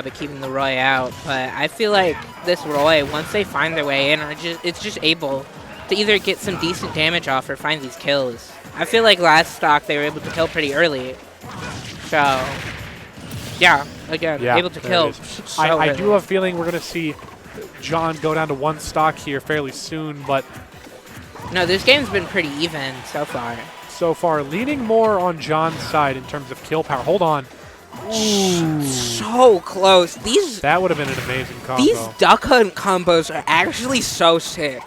at keeping the Roy out, but I feel like this Roy, once they find their way in, it's just able to either get some decent damage off or find these kills. I feel like last stock they were able to kill pretty early. So, yeah, again, able to kill. So I do have a feeling we're going to see John go down to one stock here fairly soon, but... No, this game's been pretty even so far. So far, leaning more on John's side in terms of kill power. Hold on. Ooh. So close. That would have been an amazing combo. These Duck Hunt combos are actually so sick.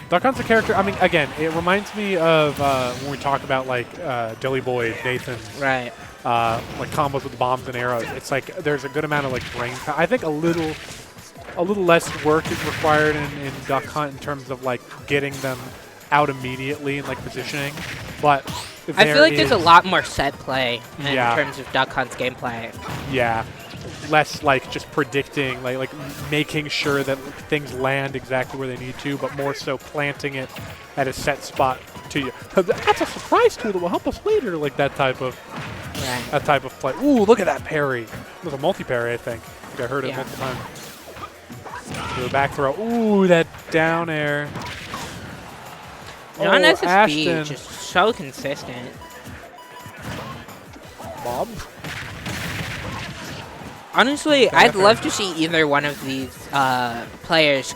Duck Hunt's a character, I mean, again, it reminds me of when we talk about, like, Dilly Boy, Nathan. Right. Like, combos with bombs and arrows. It's like there's a good amount of, like, brain power. I think a little less work is required in Duck Hunt in terms of, like, getting them out immediately and, like, positioning. But I feel like there's a lot more set play in Yeah. terms of Duck Hunt's gameplay. Yeah. Less like just predicting, like making sure that things land exactly where they need to, but more so planting it at a set spot to you. That's a surprise tool that will help us later, like that type of play. Ooh, look at that parry. It was a multi-parry, I think. I heard it multiple times. The back throw. Ooh, that down air. JohnssB AshTin. just so consistent. Bob. Honestly, I'd love to see either one of these players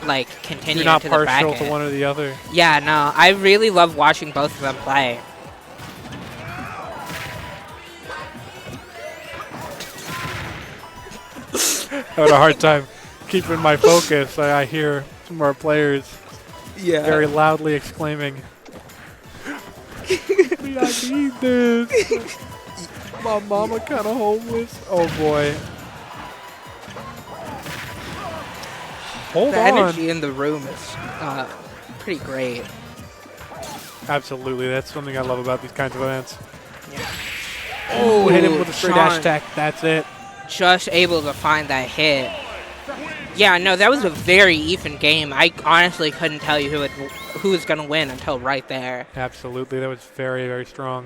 like continue You're not into the partial bracket. to one or the other. Yeah, no, I really love watching both of them play. I had a hard time keeping my focus. I hear some of our players very loudly exclaiming, I need this. My mama kind of homeless. Oh boy. Hold The on. energy in the room is pretty great. Absolutely. That's something I love about these kinds of events. Yeah. Oh, hit him with a straight dash John attack. That's it. just able to find that hit. Yeah, no, that was a very even game. I honestly couldn't tell you who was going to win until right there. Absolutely. That was very, very strong.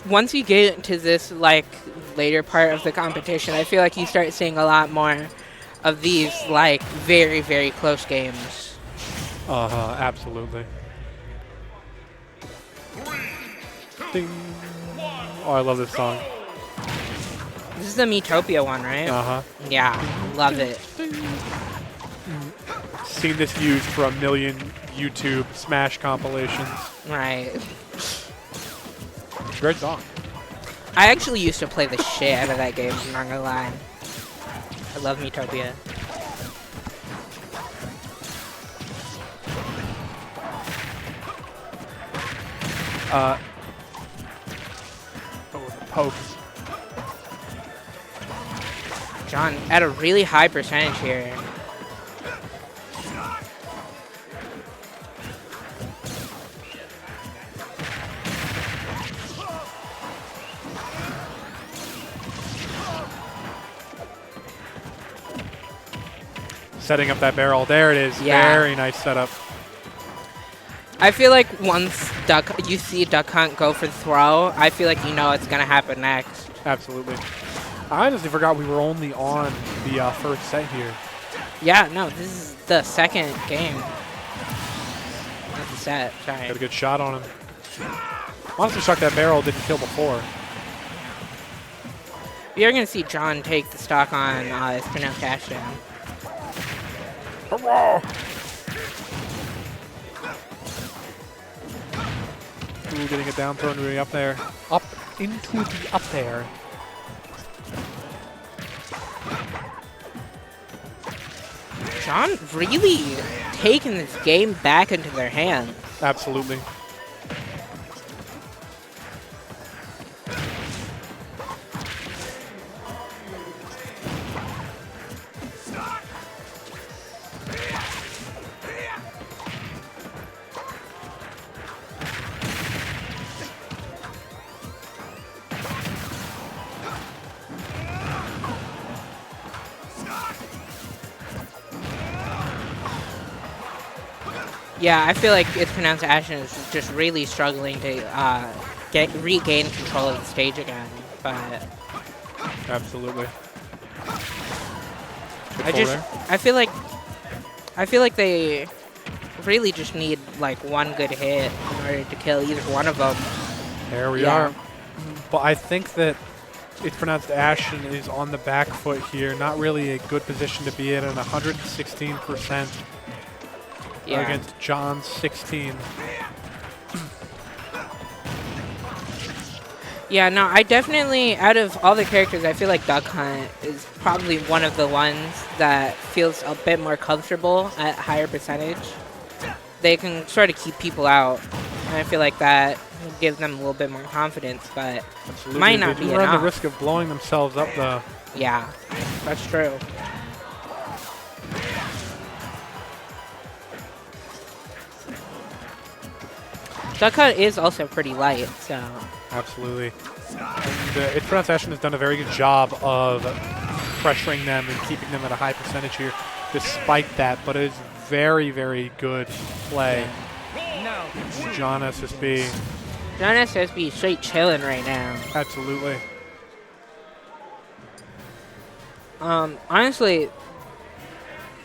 Once you get into this, like, later part of the competition, I feel like you start seeing a lot more of these, like, very, very close games. Absolutely. Ding. Oh, I love this song. This is the Metopia one, right? Yeah, love it. Seen this used for a million YouTube Smash compilations. Right. Great song. I actually used to play the shit out of that game, I'm not gonna lie. I love Metopia. Oh, the pokes. John, at a really high percentage here. Setting up that barrel. There it is. Yeah. Very nice setup. I feel like once you see Duck Hunt go for the throw, I feel like you know what's gonna happen next. Absolutely. I honestly forgot we were only on the first set here. Yeah, no, this is the second game. Not the set, sorry. Got a good shot on him. Honestly shocked that barrel didn't kill before. You're gonna see John take the stock on ItsPronouncedAshTin. Hurrah! Ooh, getting a down throw and really up there. Up into the up there. John really taking this game back into their hands. Absolutely. Yeah, I feel like ItsPronouncedAshTin is just really struggling to regain control of the stage again. But Absolutely. I feel like they really just need like one good hit in order to kill either one of them. There we are. But I think that It's Pronounced Ashton is on the back foot here. Not really a good position to be in, and 116% against John's 16. Yeah, no, I definitely, out of all the characters, I feel like Duck Hunt is probably one of the ones that feels a bit more comfortable at higher percentage. They can sort of keep people out, and I feel like that gives them a little bit more confidence, but Absolutely. might not they be do run enough. the risk of blowing themselves up, though. Yeah, that's true. Duck Hunt is also pretty light, so... Absolutely. And It's Pronounced Ashton has done a very good job of pressuring them and keeping them at a high percentage here, despite that. But it is very, very good play. John SSB. John SSB is straight chilling right now. Absolutely. Honestly,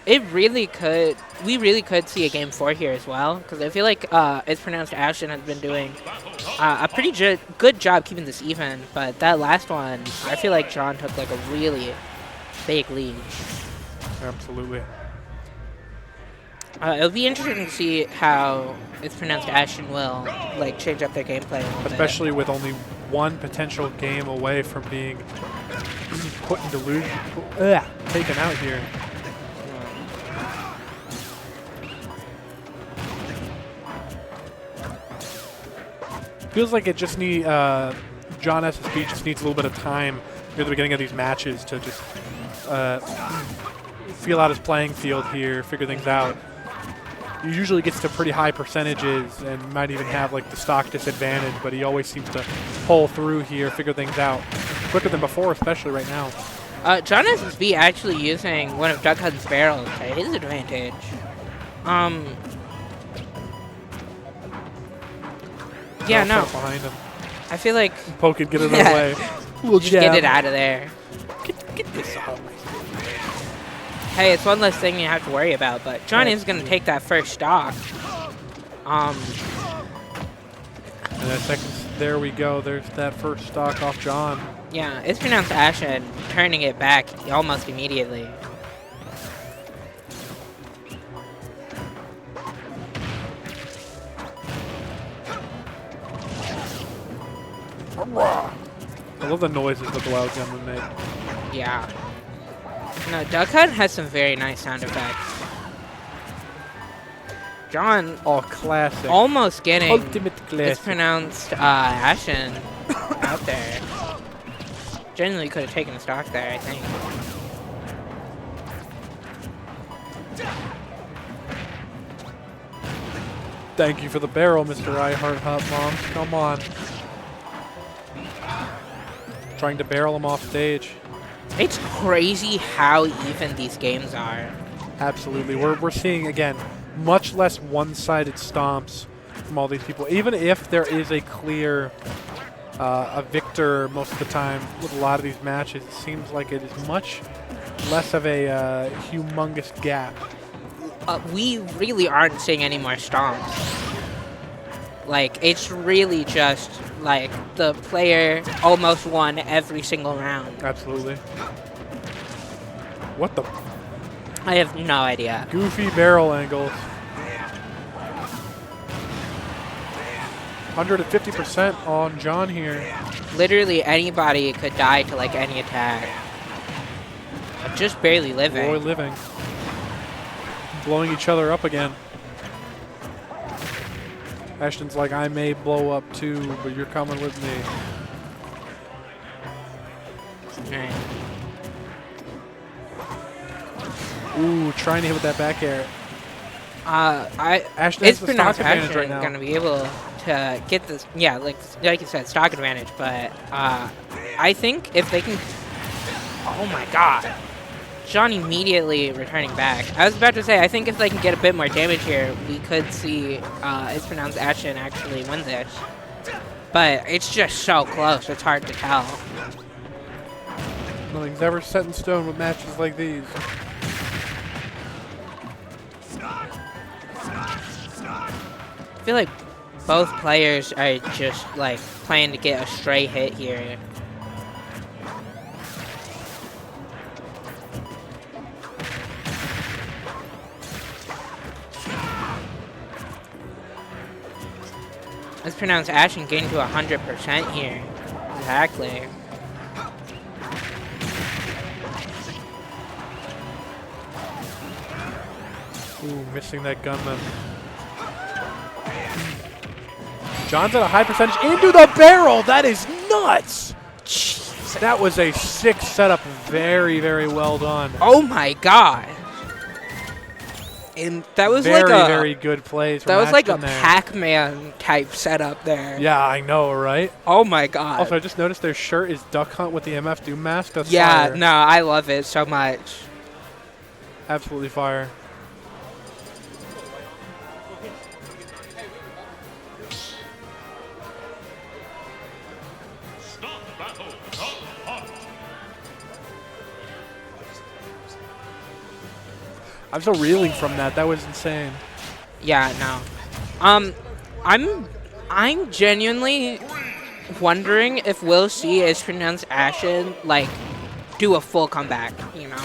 we really could see a game 4 here as well, because I feel like It's Pronounced Ashton has been doing a pretty good job keeping this even, but that last one, I feel like John took like a really big lead. Absolutely. It'll be interesting to see how It's Pronounced Ashton will like change up their gameplay a little bit. Especially with only one potential game away from being put in delusion, taken out here. Feels like it just need John SSB just needs a little bit of time near the beginning of these matches to just feel out his playing field here, figure things out. He usually gets to pretty high percentages and might even have like the stock disadvantage, but he always seems to pull through here, figure things out quicker than before, especially right now. John SSB actually using one of Duck Hunt's barrels to his advantage. Yeah, no. Behind him. I feel like Poke it, get it away. just get it out of there. Get this out. Hey, it's one less thing you have to worry about, but John is going to take that first stock. And that second, there we go. There's that first stock off John. Yeah, It's Pronounced Ashton turning it back almost immediately. I love the noises that the Wild Gunman make. Yeah. No, Duck Hunt has some very nice sound effects. John Classic. almost getting Ultimate classic. It's Pronounced Ashton out there. Genuinely could have taken a stock there, I think. Thank you for the barrel, Mr. I Heart Hot Moms. Come on. Trying to barrel him off stage. It's crazy how even these games are. Absolutely. We're seeing, again, much less one-sided stomps from all these people. Even if there is a clear a victor most of the time with a lot of these matches, it seems like it is much less of a humongous gap. We really aren't seeing any more stomps. Like, it's really just, like, the player almost won every single round. Absolutely. What the? I have no idea. Goofy barrel angles. 150% on John here. Literally anybody could die to, like, any attack. Just barely living. Boy living. Blowing each other up again. Ashton's like, I may blow up too, but you're coming with me. Right. Ooh, trying to hit with that back air. Ashton has It's the stock Pronounced advantage Ashton right now. gonna be able to get this, yeah, like you said, stock advantage. But I think if they can, oh my God, John immediately returning back. I was about to say, I think if they can get a bit more damage here, we could see It's Pronounced Ashton actually win this. But it's just so close, it's hard to tell. Nothing's ever set in stone with matches like these. I feel like both players are just like playing to get a stray hit here. Let's pronounce Ashton getting to 100% here. Exactly. Ooh, missing that gunman. John's at a high percentage into the barrel. That is nuts. Jeez, that was a sick setup. Very, very well done. Oh my god. And that was very, like a very good plays. That was like a there. Pac-Man type setup there. Yeah, I know, right? Oh my god. Also, I just noticed their shirt is Duck Hunt with the MF Doom mask. That's yeah, fire. no, I love it so much. Absolutely fire. I'm still reeling from that. That was insane. Yeah, no. I'm genuinely wondering if we'll see ItsPronouncedAshTin like do a full comeback, you know.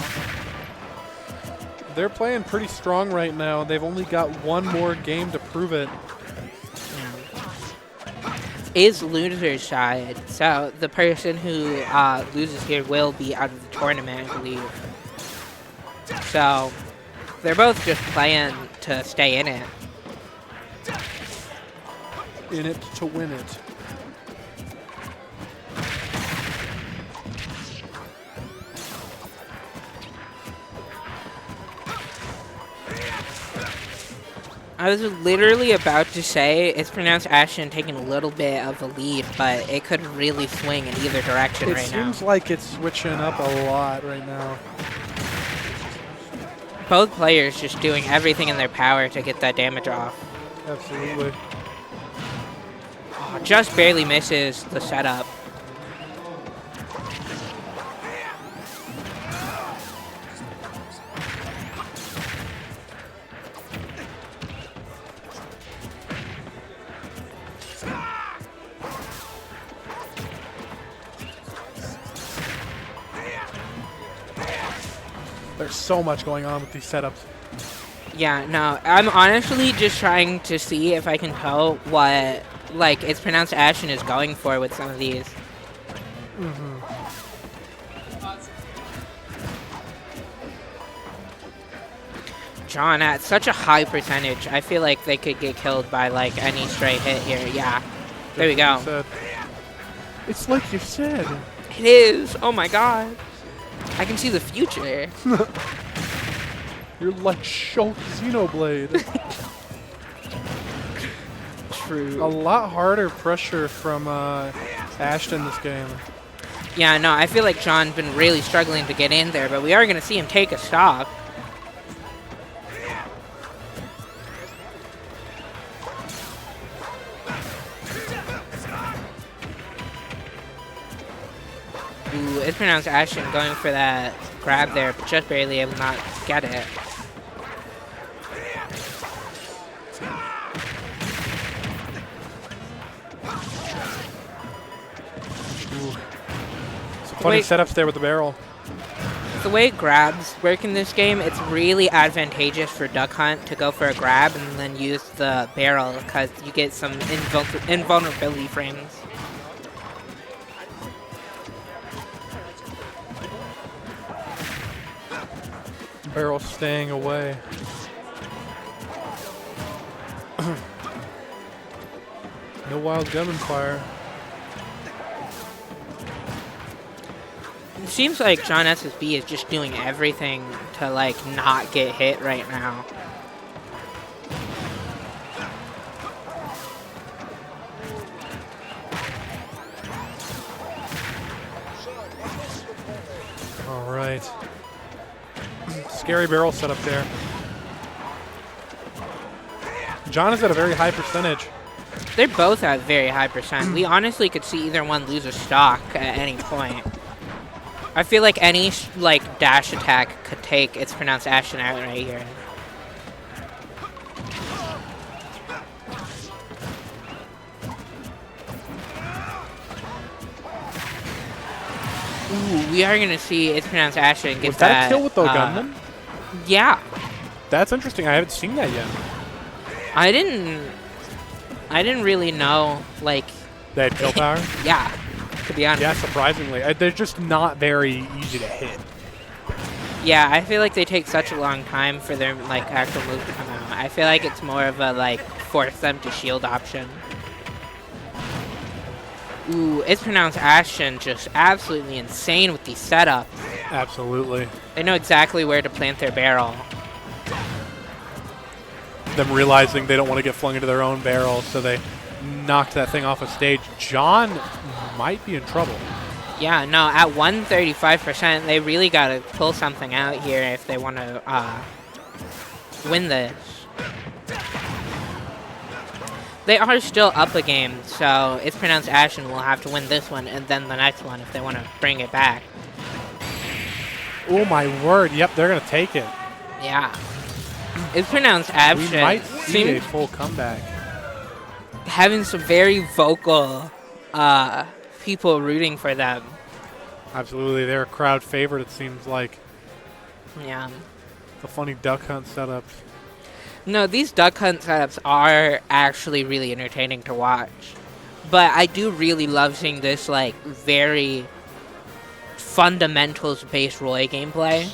They're playing pretty strong right now. They've only got one more game to prove it. Yeah. Is loser's side, so the person who loses here will be out of the tournament, I believe. So they're both just playing to stay in it. In it to win it. I was literally about to say ItsPronouncedAshTin taking a little bit of a lead, but it could really swing in either direction right now. It seems like it's switching up a lot right now. Both players just doing everything in their power to get that damage off. Absolutely. Oh, just barely misses the setup. There's so much going on with these setups. Yeah, no, I'm honestly just trying to see if I can tell what, like, ItsPronouncedAshTin is going for with some of these. Mm-hmm. John at such a high percentage. I feel like they could get killed by, like, any stray hit here. Yeah, there we go. It's like you said. It is. Oh, my God. I can see the future. You're like Shulk Xenoblade. True. A lot harder pressure from Ashton this game. Yeah, no, I feel like John's been really struggling to get in there, but we are going to see him take a stock. Ooh, ItsPronouncedAshTin going for that grab there, but just barely able to not get it. Ooh. Some funny setups there with the barrel. The way grabs work in this game, it's really advantageous for Duck Hunt to go for a grab and then use the barrel because you get some invulnerability frames. Barrel staying away. No wild gunman fire. It seems like John SSB is just doing everything to, like, not get hit right now. All right. Scary barrel setup there. John is at a very high percentage. They're both at very high percent. We honestly could see either one lose a stock at any point. I feel like any like dash attack could take It's Pronounced Ashton out right here. Ooh, we are gonna see It's Pronounced Ashton get Was that a kill with the gunman? Yeah. That's interesting. I haven't seen that yet. I didn't really know, like... They had kill power? Yeah, to be honest. Yeah, surprisingly. They're just not very easy to hit. Yeah, I feel like they take such a long time for their, like, actual move to come out. I feel like it's more of a, like, force them to shield option. Ooh, It's Pronounced Ashton, just absolutely insane with these setups. Absolutely. They know exactly where to plant their barrel. Them realizing they don't want to get flung into their own barrel, so they knocked that thing off a stage. John might be in trouble. Yeah, no, at 135%, they really got to pull something out here if they want to win this. They are still up a game, so It's Pronounced Ashton will have to win this one and then the next one if they want to bring it back. Oh my word, yep, they're going to take it. Yeah. It's Pronounced Ashton. We might see a full comeback. Having some very vocal people rooting for them. Absolutely, they're a crowd favorite, it seems like. Yeah. The funny duck hunt setups. No, these duck hunt setups are actually really entertaining to watch. But I do really love seeing this, like, very fundamentals-based Roy gameplay.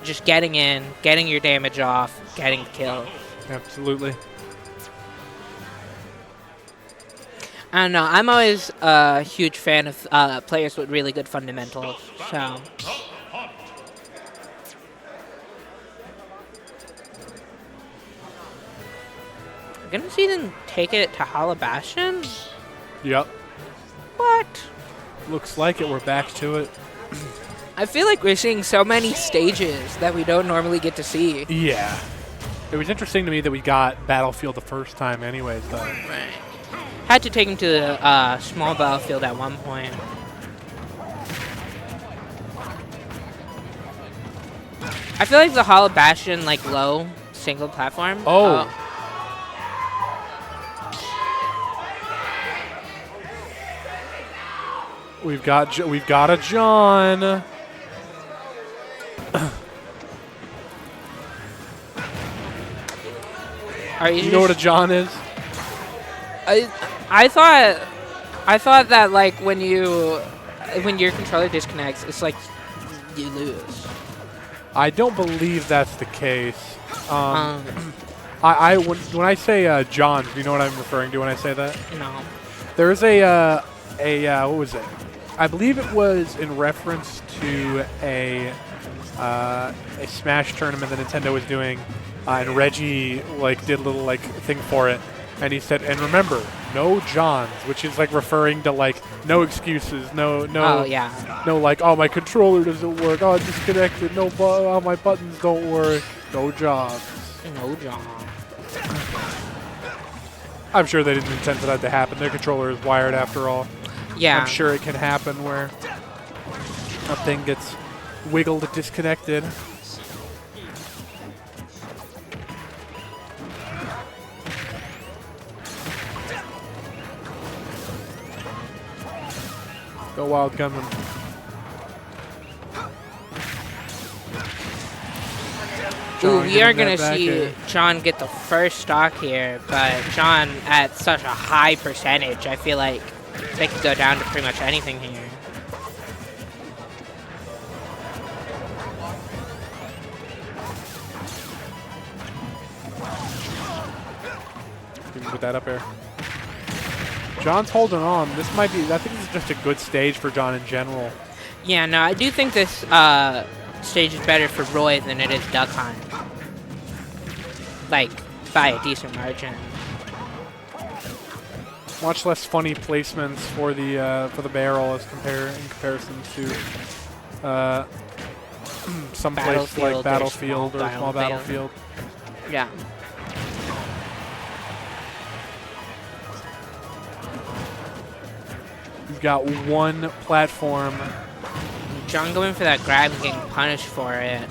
Just getting in, getting your damage off, getting kills. Absolutely. I don't know. I'm always a huge fan of players with really good fundamentals. So. I'm gonna see them take it to Hollow Bastion? Yep. What? Looks like it. We're back to it. I feel like we're seeing so many stages that we don't normally get to see. Yeah. It was interesting to me that we got Battlefield the first time anyways, though. Right. Had to take him to the small battlefield at one point. I feel like the Hollow Bastion, like, low single platform. Oh. We've got a John. Are you know what a John is? I thought that, like, when your controller disconnects, it's like you lose. I don't believe that's the case. When I say John, do you know what I'm referring to when I say that? No. There's what was it? I believe it was in reference to a Smash tournament that Nintendo was doing, and Reggie did a little thing for it, and he said, "And remember, no Johns," which is referring to no excuses, no. Oh yeah. No oh my controller doesn't work, oh it's disconnected, no oh my buttons don't work, no Johns. No John. I'm sure they didn't intend for that to happen. Their controller is wired after all. Yeah. I'm sure it can happen where a thing gets wiggled and disconnected. Go Wild Gunman. Ooh, we are going to see John get the first stock here, but John at such a high percentage, I feel like they could go down to pretty much anything here. You can put that up there. John's holding on. This might be, I think this is just a good stage for John in general. Yeah, no, I do think this stage is better for Roy than it is Duck Hunt. By a decent margin. Much less funny placements for the barrel as in comparison to some place like Battlefield or Small Battlefield. Yeah. You've got one platform John going for that grab and getting punished for it.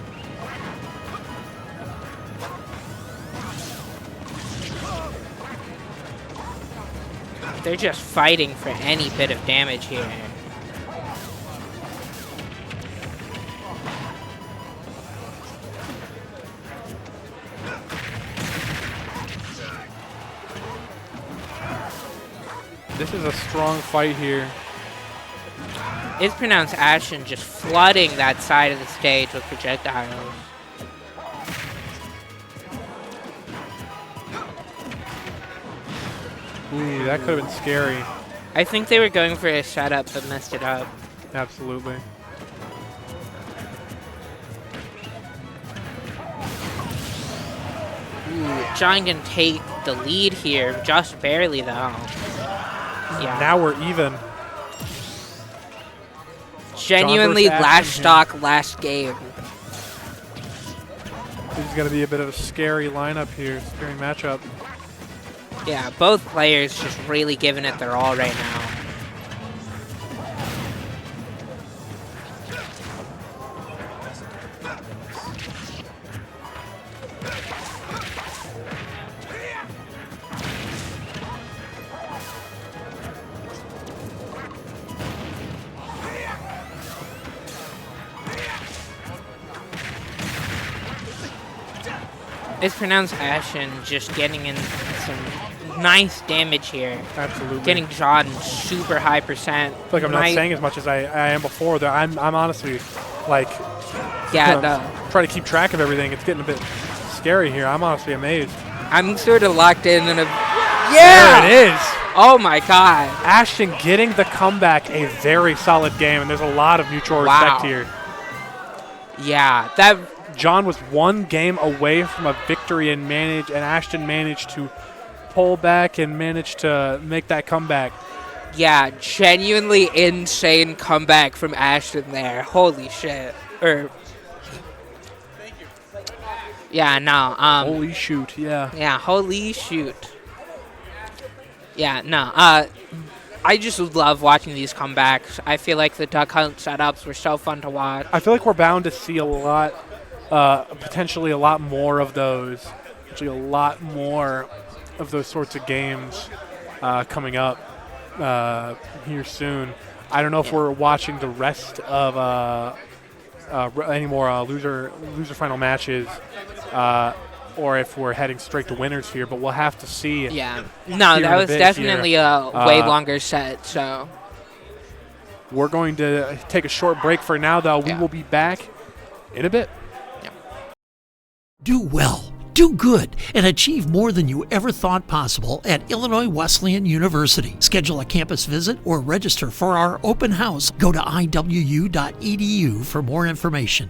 They're just fighting for any bit of damage here. This is a strong fight here. ItsPronouncedAshTin just flooding that side of the stage with projectiles. Ooh, that could have been scary. I think they were going for a setup but messed it up. Absolutely. Ooh, John can take the lead here, just barely though. Yeah. Now we're even. Genuinely last stock, last game. This is going to be a bit of a scary lineup here, scary matchup. Yeah, both players just really giving it their all right now. ItsPronouncedAshTin just getting in some nice damage here. Absolutely. Getting John super high percent. I feel like I'm not saying as much as I am before. I'm honestly like, trying to keep track of everything. It's getting a bit scary here. I'm honestly amazed. I'm sort of locked in a yeah. There it is. Oh my God. AshTin getting the comeback, a very solid game, and there's a lot of mutual respect here. Yeah, that. John was one game away from a victory and AshTin managed to pull back and managed to make that comeback. Yeah, genuinely insane comeback from AshTin there. Holy shit. Yeah, no. Holy shoot, yeah. Yeah, holy shoot. Yeah, no. I just love watching these comebacks. I feel like the Duck Hunt setups were so fun to watch. I feel like we're bound to see a lot. Potentially a lot more of those. Actually, a lot more of those sorts of games coming up here soon. I don't know if we're watching the rest of any more loser final matches, or if we're heading straight to winners here. But we'll have to see. Yeah. No, that was definitely a way longer set. So we're going to take a short break for now, though. We will be back in a bit. Do well, do good, and achieve more than you ever thought possible at Illinois Wesleyan University. Schedule a campus visit or register for our open house. Go to iwu.edu for more information.